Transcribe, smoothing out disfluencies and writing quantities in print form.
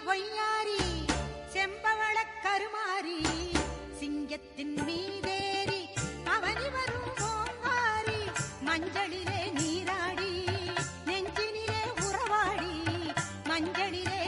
ஒய்யாரி செம்பவள கருமாரி சிங்கத்தின் மீதேறி அவனி வரும் ஓங்காரி மஞ்சளிலே நீராடி நெஞ்சினிலே உறவாடி மஞ்சளிலே